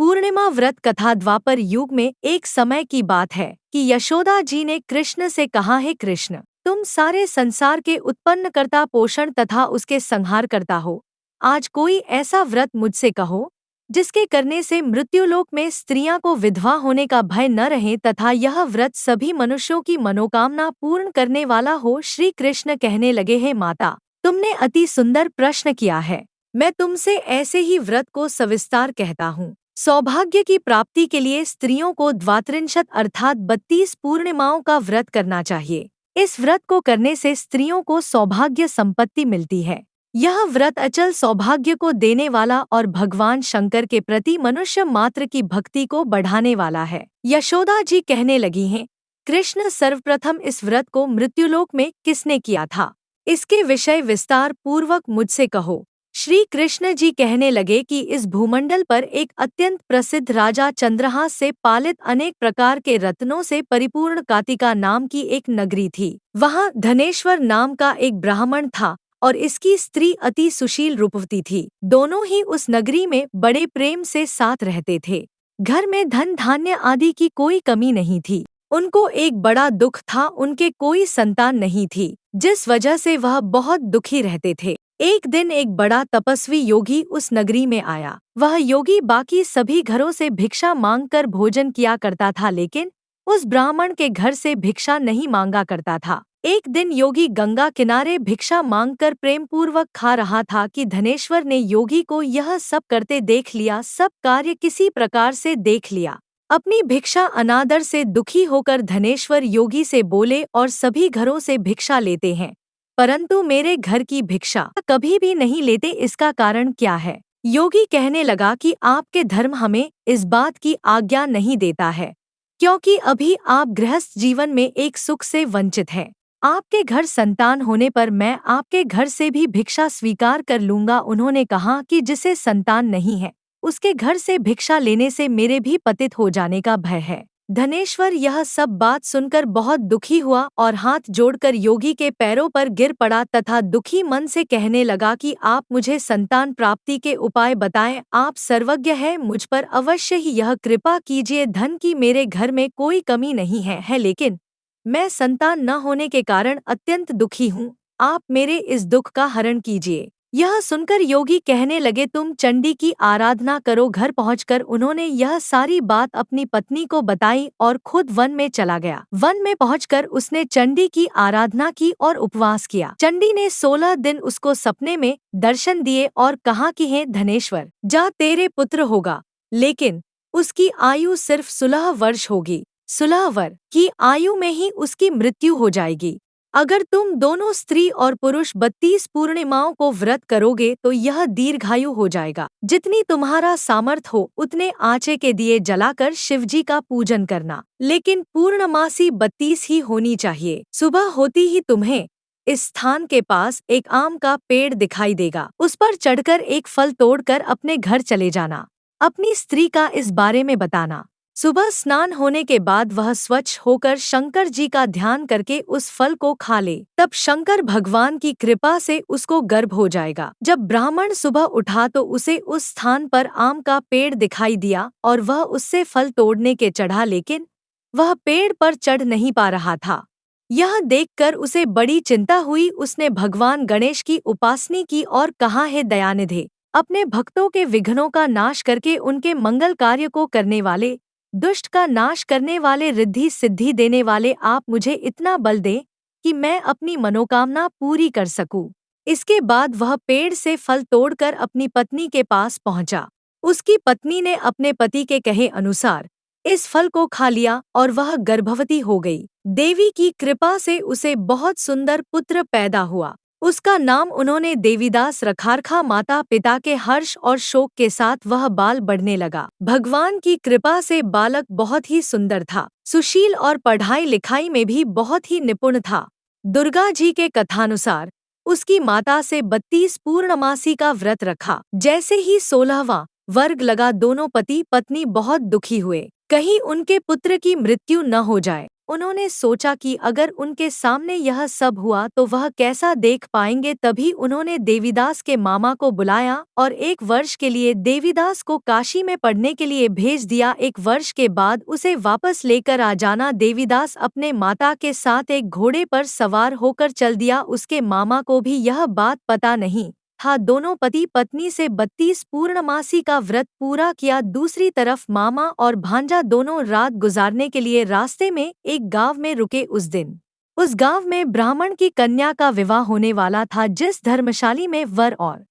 पूर्णिमा व्रत कथा द्वापर युग में एक समय की बात है कि यशोदा जी ने कृष्ण से कहा, है कृष्ण, तुम सारे संसार के उत्पन्नकर्ता, पोषण तथा उसके संहार करता हो। आज कोई ऐसा व्रत मुझसे कहो जिसके करने से मृत्युलोक में स्त्रियां को विधवा होने का भय न रहे तथा यह व्रत सभी मनुष्यों की मनोकामना पूर्ण करने वाला हो। श्री कृष्ण कहने लगे, हे माता, तुमने अति सुंदर प्रश्न किया है। मैं तुमसे ऐसे ही व्रत को सविस्तार कहता हूँ। सौभाग्य की प्राप्ति के लिए स्त्रियों को द्वात्रिंशत अर्थात 32 पूर्णिमाओं का व्रत करना चाहिए। इस व्रत को करने से स्त्रियों को सौभाग्य संपत्ति मिलती है। यह व्रत अचल सौभाग्य को देने वाला और भगवान शंकर के प्रति मनुष्य मात्र की भक्ति को बढ़ाने वाला है। यशोदा जी कहने लगी हैं, कृष्ण, सर्वप्रथम इस व्रत को मृत्युलोक में किसने किया था, इसके विषय विस्तार पूर्वक मुझसे कहो। श्री कृष्ण जी कहने लगे कि इस भूमंडल पर एक अत्यंत प्रसिद्ध राजा चंद्रहास से पालित अनेक प्रकार के रत्नों से परिपूर्ण कातिका नाम की एक नगरी थी। वहाँ धनेश्वर नाम का एक ब्राह्मण था और इसकी स्त्री अति सुशील रूपवती थी। दोनों ही उस नगरी में बड़े प्रेम से साथ रहते थे। घर में धन धान्य आदि की कोई कमी नहीं थी। उनको एक बड़ा दुख था, उनके कोई संतान नहीं थी, जिस वजह से वह बहुत दुखी रहते थे। एक दिन एक बड़ा तपस्वी योगी उस नगरी में आया। वह योगी बाकी सभी घरों से भिक्षा मांगकर भोजन किया करता था, लेकिन उस ब्राह्मण के घर से भिक्षा नहीं मांगा करता था। एक दिन योगी गंगा किनारे भिक्षा मांगकर प्रेम पूर्वक खा रहा था कि धनेश्वर ने योगी को यह सब करते देख लिया। सब कार्य किसी प्रकार से देख लिया। अपनी भिक्षा अनादर से दुखी होकर धनेश्वर योगी से बोले, और सभी घरों से भिक्षा लेते हैं परंतु मेरे घर की भिक्षा कभी भी नहीं लेते, इसका कारण क्या है? योगी कहने लगा कि आपके धर्म हमें इस बात की आज्ञा नहीं देता है, क्योंकि अभी आप गृहस्थ जीवन में एक सुख से वंचित हैं। आपके घर संतान होने पर मैं आपके घर से भी भिक्षा स्वीकार कर लूंगा। उन्होंने कहा कि जिसे संतान नहीं है उसके घर से भिक्षा लेने से मेरे भी पतित हो जाने का भय है। धनेश्वर यह सब बात सुनकर बहुत दुखी हुआ और हाथ जोड़कर योगी के पैरों पर गिर पड़ा तथा दुखी मन से कहने लगा कि आप मुझे संतान प्राप्ति के उपाय बताएं। आप सर्वज्ञ हैं, मुझ पर अवश्य ही यह कृपा कीजिए। धन की मेरे घर में कोई कमी नहीं है, लेकिन मैं संतान न होने के कारण अत्यंत दुखी हूँ। आप मेरे इस दुख का हरण कीजिए। यह सुनकर योगी कहने लगे, तुम चंडी की आराधना करो। घर पहुंचकर उन्होंने यह सारी बात अपनी पत्नी को बताई और खुद वन में चला गया। वन में पहुंचकर उसने चंडी की आराधना की और उपवास किया। चंडी ने 16 दिन उसको सपने में दर्शन दिए और कहा कि हे धनेश्वर, जा, तेरे पुत्र होगा, लेकिन उसकी आयु सिर्फ 16 वर्ष होगी। 16 वर्ष की आयु में ही उसकी मृत्यु हो जाएगी। अगर तुम दोनों स्त्री और पुरुष 32 पूर्णिमाओं को व्रत करोगे तो यह दीर्घायु हो जाएगा। जितनी तुम्हारा सामर्थ हो उतने आँचे के दिए जलाकर शिवजी का पूजन करना, लेकिन पूर्णमासी 32 ही होनी चाहिए। सुबह होती ही तुम्हें इस स्थान के पास एक आम का पेड़ दिखाई देगा। उस पर चढ़कर एक फल तोड़कर अपने घर चले जाना। अपनी स्त्री का इस बारे में बताना। सुबह स्नान होने के बाद वह स्वच्छ होकर शंकर जी का ध्यान करके उस फल को खा ले, तब शंकर भगवान की कृपा से उसको गर्भ हो जाएगा। जब ब्राह्मण सुबह उठा तो उसे उस स्थान पर आम का पेड़ दिखाई दिया और वह उससे फल तोड़ने के चढ़ा, लेकिन वह पेड़ पर चढ़ नहीं पा रहा था। यह देखकर उसे बड़ी चिंता हुई। उसने भगवान गणेश की उपासना की और कहा, है दयानिधे, अपने भक्तों के विघ्नों का नाश करके उनके मंगल कार्य को करने वाले, दुष्ट का नाश करने वाले, रिद्धि सिद्धि देने वाले, आप मुझे इतना बल दें कि मैं अपनी मनोकामना पूरी कर सकूं। इसके बाद वह पेड़ से फल तोड़कर अपनी पत्नी के पास पहुंचा। उसकी पत्नी ने अपने पति के कहे अनुसार इस फल को खा लिया और वह गर्भवती हो गई। देवी की कृपा से उसे बहुत सुंदर पुत्र पैदा हुआ। उसका नाम उन्होंने देवीदास रखा। माता पिता के हर्ष और शोक के साथ वह बाल बढ़ने लगा। भगवान की कृपा से बालक बहुत ही सुंदर था, सुशील और पढ़ाई लिखाई में भी बहुत ही निपुण था। दुर्गा जी के कथानुसार उसकी माता से 32 पूर्णमासी का व्रत रखा। जैसे ही 16वां वर्ग लगा, दोनों पति पत्नी बहुत दुखी हुए, कहीं उनके पुत्र की मृत्यु न हो जाए। उन्होंने सोचा कि अगर उनके सामने यह सब हुआ तो वह कैसा देख पाएंगे। तभी उन्होंने देवीदास के मामा को बुलाया और 1 वर्ष के लिए देवीदास को काशी में पढ़ने के लिए भेज दिया। 1 वर्ष के बाद उसे वापस लेकर आ जाना। देवीदास अपने माता के साथ एक घोड़े पर सवार होकर चल दिया। उसके मामा को भी यह बात पता नहीं था। दोनों पति पत्नी से 32 पूर्णमासी का व्रत पूरा किया। दूसरी तरफ मामा और भांजा दोनों रात गुजारने के लिए रास्ते में एक गांव में रुके। उस दिन उस गांव में ब्राह्मण की कन्या का विवाह होने वाला था। जिस धर्मशाली में वर और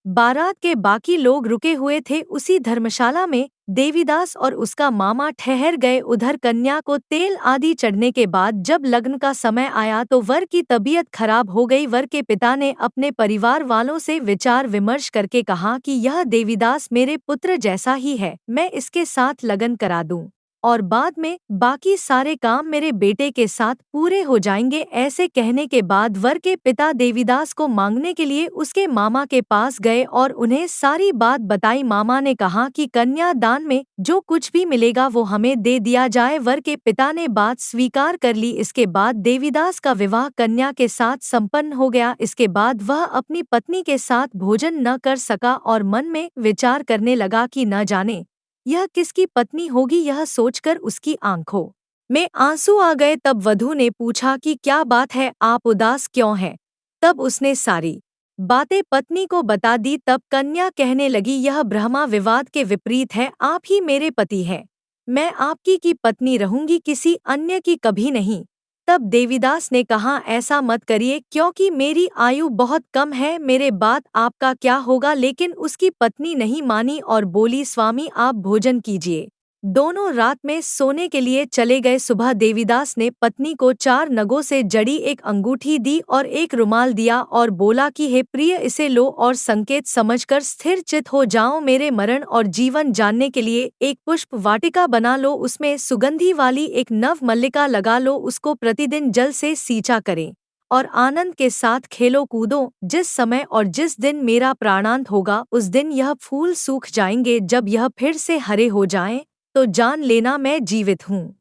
बारात के बाकी लोग रुके हुए थे, उसी धर्मशाला में देवीदास और उसका मामा ठहर गए। उधर कन्या को तेल आदि चढ़ने के बाद जब लगन का समय आया तो वर की तबीयत खराब हो गई। वर के पिता ने अपने परिवार वालों से विचार विमर्श करके कहा कि यह देवीदास मेरे पुत्र जैसा ही है, मैं इसके साथ लगन करा दूं और बाद में बाकी सारे काम मेरे बेटे के साथ पूरे हो जाएंगे। ऐसे कहने के बाद वर के पिता देवीदास को मांगने के लिए उसके मामा के पास गए और उन्हें सारी बात बताई। मामा ने कहा कि कन्या दान में जो कुछ भी मिलेगा वो हमें दे दिया जाए। वर के पिता ने बात स्वीकार कर ली। इसके बाद देवीदास का विवाह कन्या के साथ संपन्न हो गया। इसके बाद वह अपनी पत्नी के साथ भोजन न कर सका और मन में विचार करने लगा कि न जाने यह किसकी पत्नी होगी। यह सोचकर उसकी आंखों में आंसू आ गए। तब वधू ने पूछा कि क्या बात है, आप उदास क्यों हैं? तब उसने सारी बातें पत्नी को बता दी। तब कन्या कहने लगी, यह ब्रह्मा विवाद के विपरीत है। आप ही मेरे पति हैं, मैं आपकी की पत्नी रहूंगी, किसी अन्य की कभी नहीं। तब देवीदास ने कहा, ऐसा मत करिए क्योंकि मेरी आयु बहुत कम है, मेरे बाद आपका क्या होगा। लेकिन उसकी पत्नी नहीं मानी और बोली, स्वामी आप भोजन कीजिए। दोनों रात में सोने के लिए चले गए। सुबह देवीदास ने पत्नी को 4 नगों से जड़ी एक अंगूठी दी और एक रुमाल दिया और बोला कि हे प्रिय, इसे लो और संकेत समझकर स्थिर चित हो जाओ। मेरे मरण और जीवन जानने के लिए एक पुष्प वाटिका बना लो, उसमें सुगंधी वाली एक नव मल्लिका लगा लो, उसको प्रतिदिन जल से सींचा करें और आनंद के साथ खेलो कूदो। जिस समय और जिस दिन मेरा प्राणांत होगा उस दिन यह फूल सूख जाएंगे। जब यह फिर से हरे हो जाएं तो जान लेना मैं जीवित हूँ।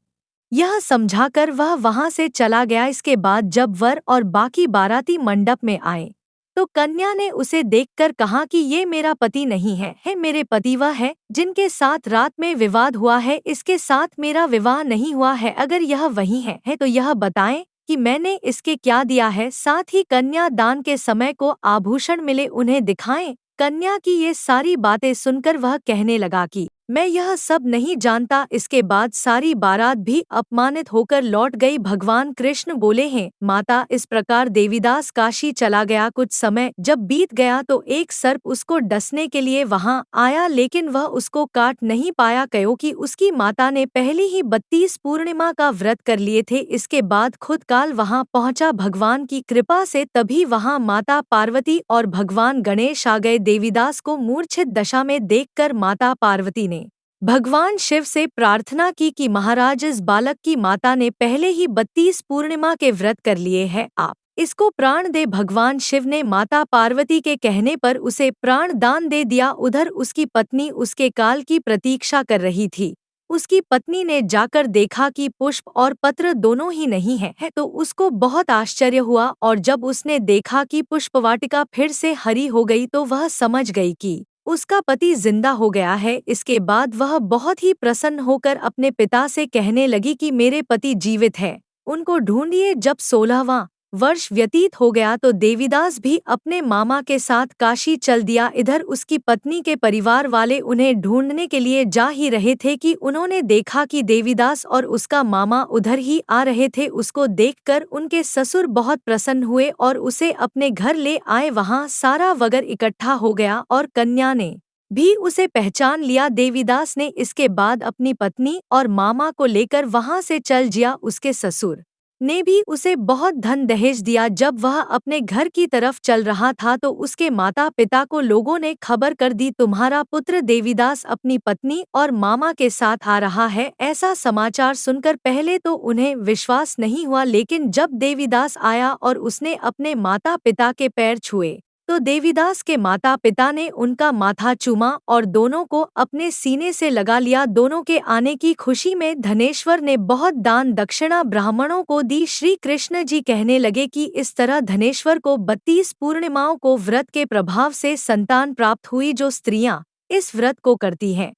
यह समझाकर वह वहां से चला गया। इसके बाद जब वर और बाकी बाराती मंडप में आए तो कन्या ने उसे देखकर कहा कि ये मेरा पति नहीं है, मेरे पति वह है जिनके साथ रात में विवाद हुआ है, इसके साथ मेरा विवाह नहीं हुआ है। अगर यह वही है तो यह बताएं कि मैंने इसके क्या दिया है। साथ ही कन्या दान के समय को आभूषण मिले उन्हें दिखाएं। कन्या की ये सारी बातें सुनकर वह कहने लगा कि मैं यह सब नहीं जानता। इसके बाद सारी बारात भी अपमानित होकर लौट गई। भगवान कृष्ण बोले हैं, माता, इस प्रकार देवीदास काशी चला गया। कुछ समय जब बीत गया तो एक सर्प उसको डसने के लिए वहां आया, लेकिन वह उसको काट नहीं पाया क्योंकि उसकी माता ने पहले ही 32 पूर्णिमा का व्रत कर लिए थे। इसके बाद खुद काल वहां पहुंचा भगवान की कृपा से। तभी वहां माता पार्वती और भगवान गणेश आ गए। देवीदास को मूर्छित दशा में देखकर माता पार्वती ने भगवान शिव से प्रार्थना की कि महाराज, इस बालक की माता ने पहले ही 32 पूर्णिमा के व्रत कर लिए हैं, आप इसको प्राण दे। भगवान शिव ने माता पार्वती के कहने पर उसे प्राण दान दे दिया। उधर उसकी पत्नी उसके काल की प्रतीक्षा कर रही थी। उसकी पत्नी ने जाकर देखा कि पुष्प और पत्र दोनों ही नहीं है तो उसको बहुत आश्चर्य हुआ और जब उसने देखा कि पुष्पवाटिका फिर से हरी हो गई तो वह समझ गई कि उसका पति जिंदा हो गया है। इसके बाद वह बहुत ही प्रसन्न होकर अपने पिता से कहने लगी कि मेरे पति जीवित है, उनको ढूंढिए। जब 16वां वर्ष व्यतीत हो गया तो देवीदास भी अपने मामा के साथ काशी चल दिया। इधर उसकी पत्नी के परिवार वाले उन्हें ढूंढने के लिए जा ही रहे थे कि उन्होंने देखा कि देवीदास और उसका मामा उधर ही आ रहे थे। उसको देखकर उनके ससुर बहुत प्रसन्न हुए और उसे अपने घर ले आए। वहां सारा वगर इकट्ठा हो गया और कन्या ने भी उसे पहचान लिया। देवीदास ने इसके बाद अपनी पत्नी और मामा को लेकर वहां से चल जिया। उसके ससुर ने भी उसे बहुत धन दहेज दिया। जब वह अपने घर की तरफ चल रहा था तो उसके माता पिता को लोगों ने खबर कर दी, तुम्हारा पुत्र देवीदास अपनी पत्नी और मामा के साथ आ रहा है। ऐसा समाचार सुनकर पहले तो उन्हें विश्वास नहीं हुआ, लेकिन जब देवीदास आया और उसने अपने माता पिता के पैर छुए तो देवीदास के माता पिता ने उनका माथा चूमा और दोनों को अपने सीने से लगा लिया। दोनों के आने की खुशी में धनेश्वर ने बहुत दान दक्षिणा ब्राह्मणों को दी। श्री कृष्ण जी कहने लगे कि इस तरह धनेश्वर को 32 पूर्णिमाओं को व्रत के प्रभाव से संतान प्राप्त हुई। जो स्त्रियां इस व्रत को करती हैं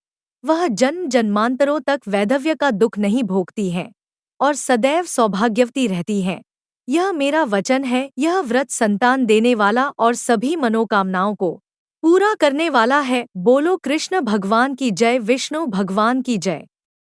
वह जन्म जन्मांतरों तक वैधव्य का दुख नहीं भोगती हैं और सदैव सौभाग्यवती रहती हैं। यह मेरा वचन है। यह व्रत संतान देने वाला और सभी मनोकामनाओं को पूरा करने वाला है। बोलो कृष्ण भगवान की जय, विष्णु भगवान की जय।